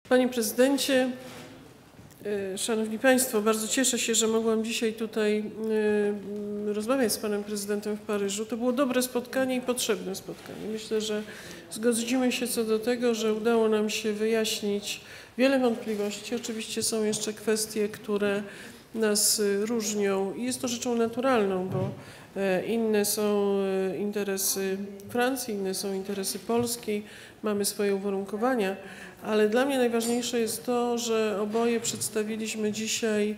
Panie Prezydencie, Szanowni Państwo, bardzo cieszę się, że mogłam dzisiaj tutaj rozmawiać z Panem Prezydentem w Paryżu. To było dobre spotkanie i potrzebne spotkanie. Myślę, że zgodzimy się co do tego, że udało nam się wyjaśnić wiele wątpliwości. Oczywiście są jeszcze kwestie, które nas różnią i jest to rzeczą naturalną, bo inne są interesy Francji, inne są interesy Polski, mamy swoje uwarunkowania, ale dla mnie najważniejsze jest to, że oboje przedstawiliśmy dzisiaj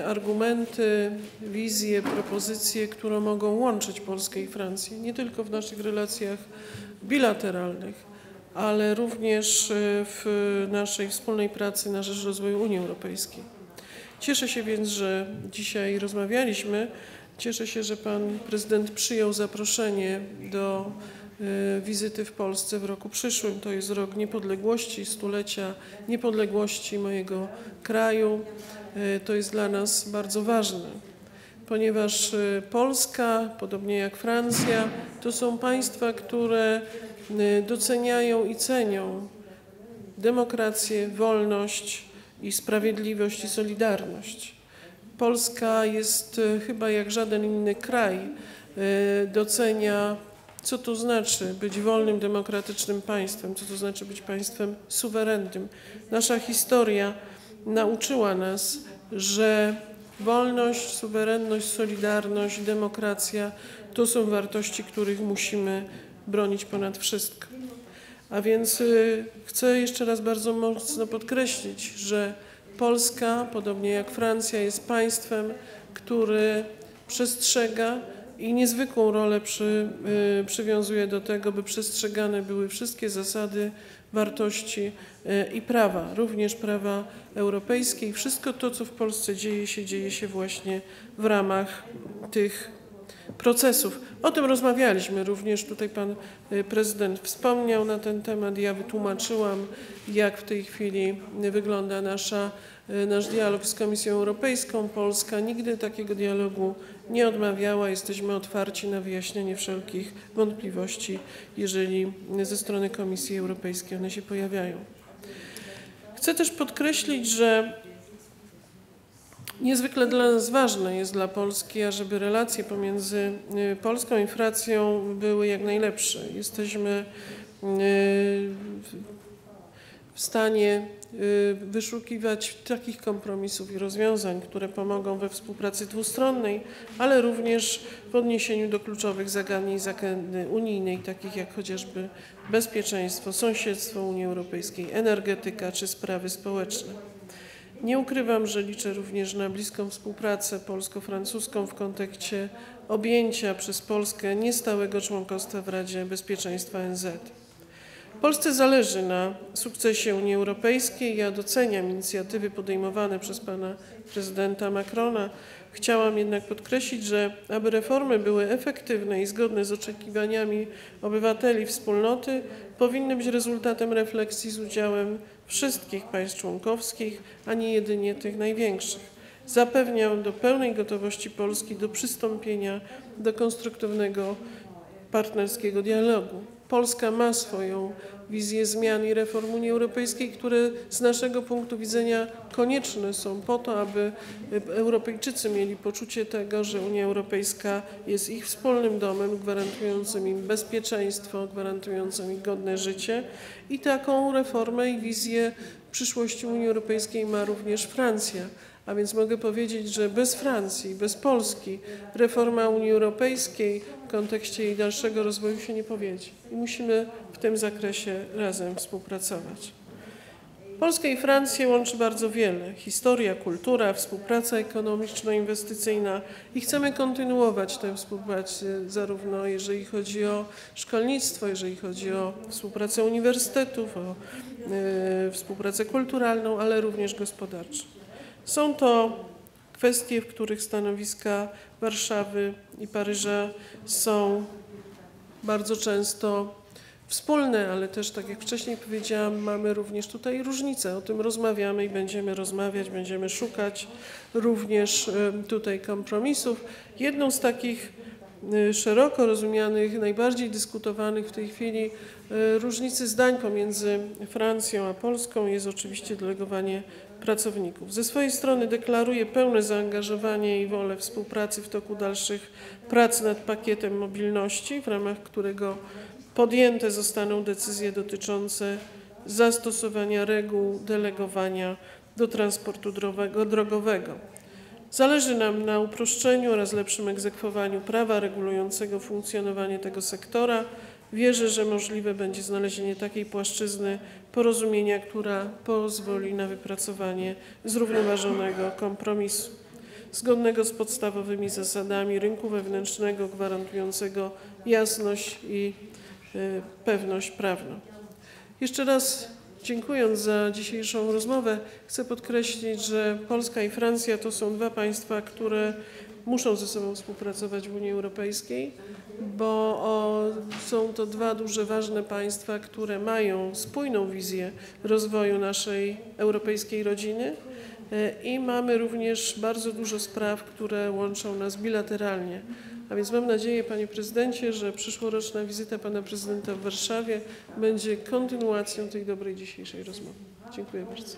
argumenty, wizje, propozycje, które mogą łączyć Polskę i Francję, nie tylko w naszych relacjach bilateralnych, ale również w naszej wspólnej pracy na rzecz rozwoju Unii Europejskiej. Cieszę się więc, że dzisiaj rozmawialiśmy. Cieszę się, że Pan Prezydent przyjął zaproszenie do wizyty w Polsce w roku przyszłym. To jest rok niepodległości, stulecia niepodległości mojego kraju. To jest dla nas bardzo ważne, ponieważ Polska, podobnie jak Francja, to są państwa, które doceniają i cenią demokrację, wolność i sprawiedliwość i solidarność. Polska jest chyba jak żaden inny kraj docenia, co to znaczy być wolnym, demokratycznym państwem, co to znaczy być państwem suwerennym. Nasza historia nauczyła nas, że wolność, suwerenność, solidarność, demokracja to są wartości, których musimy bronić ponad wszystko. A więc chcę jeszcze raz bardzo mocno podkreślić, że Polska, podobnie jak Francja, jest państwem, które przestrzega i niezwykłą rolę przywiązuje do tego, by przestrzegane były wszystkie zasady, wartości i prawa, również prawa europejskie. I wszystko to, co w Polsce dzieje się właśnie w ramach tych procesów. O tym rozmawialiśmy również, tutaj Pan Prezydent wspomniał na ten temat, ja wytłumaczyłam, jak w tej chwili wygląda nasz dialog z Komisją Europejską. Polska nigdy takiego dialogu nie odmawiała. Jesteśmy otwarci na wyjaśnienie wszelkich wątpliwości, jeżeli ze strony Komisji Europejskiej one się pojawiają. Chcę też podkreślić, że niezwykle dla nas ważne jest dla Polski, ażeby relacje pomiędzy Polską i Francją były jak najlepsze. Jesteśmy w stanie wyszukiwać takich kompromisów i rozwiązań, które pomogą we współpracy dwustronnej, ale również w odniesieniu do kluczowych zagadnień z agendy unijnej, takich jak chociażby bezpieczeństwo, sąsiedztwo Unii Europejskiej, energetyka czy sprawy społeczne. Nie ukrywam, że liczę również na bliską współpracę polsko-francuską w kontekście objęcia przez Polskę niestałego członkostwa w Radzie Bezpieczeństwa ONZ. Polsce zależy na sukcesie Unii Europejskiej. Ja doceniam inicjatywy podejmowane przez pana prezydenta Macrona. Chciałam jednak podkreślić, że aby reformy były efektywne i zgodne z oczekiwaniami obywateli wspólnoty, powinny być rezultatem refleksji z udziałem wszystkich państw członkowskich, a nie jedynie tych największych. Zapewniam do pełnej gotowości Polski do przystąpienia do konstruktywnego partnerskiego dialogu. Polska ma swoją wizję zmian i reform Unii Europejskiej, które z naszego punktu widzenia konieczne są po to, aby Europejczycy mieli poczucie tego, że Unia Europejska jest ich wspólnym domem, gwarantującym im bezpieczeństwo, gwarantującym im godne życie. I taką reformę i wizję przyszłości Unii Europejskiej ma również Francja. A więc mogę powiedzieć, że bez Francji, bez Polski reforma Unii Europejskiej w kontekście jej dalszego rozwoju się nie powiedzie. I musimy w tym zakresie razem współpracować. Polskę i Francję łączy bardzo wiele. Historia, kultura, współpraca ekonomiczno-inwestycyjna i chcemy kontynuować tę współpracę zarówno jeżeli chodzi o szkolnictwo, jeżeli chodzi o współpracę uniwersytetów, o współpracę kulturalną, ale również gospodarczą. Są to kwestie, w których stanowiska Warszawy i Paryża są bardzo często wspólne, ale też, tak jak wcześniej powiedziałam, mamy również tutaj różnice. O tym rozmawiamy i będziemy rozmawiać, będziemy szukać również tutaj kompromisów. Jedną z takich szeroko rozumianych, najbardziej dyskutowanych w tej chwili różnicy zdań pomiędzy Francją a Polską jest oczywiście delegowanie pracowników. Ze swojej strony deklaruję pełne zaangażowanie i wolę współpracy w toku dalszych prac nad pakietem mobilności, w ramach którego podjęte zostaną decyzje dotyczące zastosowania reguł delegowania do transportu drogowego. Zależy nam na uproszczeniu oraz lepszym egzekwowaniu prawa regulującego funkcjonowanie tego sektora. Wierzę, że możliwe będzie znalezienie takiej płaszczyzny porozumienia, która pozwoli na wypracowanie zrównoważonego kompromisu, zgodnego z podstawowymi zasadami rynku wewnętrznego, gwarantującego jasność i pewność prawną. Jeszcze raz dziękując za dzisiejszą rozmowę, chcę podkreślić, że Polska i Francja to są dwa państwa, które muszą ze sobą współpracować w Unii Europejskiej, bo są to dwa duże, ważne państwa, które mają spójną wizję rozwoju naszej europejskiej rodziny i mamy również bardzo dużo spraw, które łączą nas bilateralnie. A więc mam nadzieję, panie prezydencie, że przyszłoroczna wizyta pana prezydenta w Warszawie będzie kontynuacją tej dobrej dzisiejszej rozmowy. Dziękuję bardzo.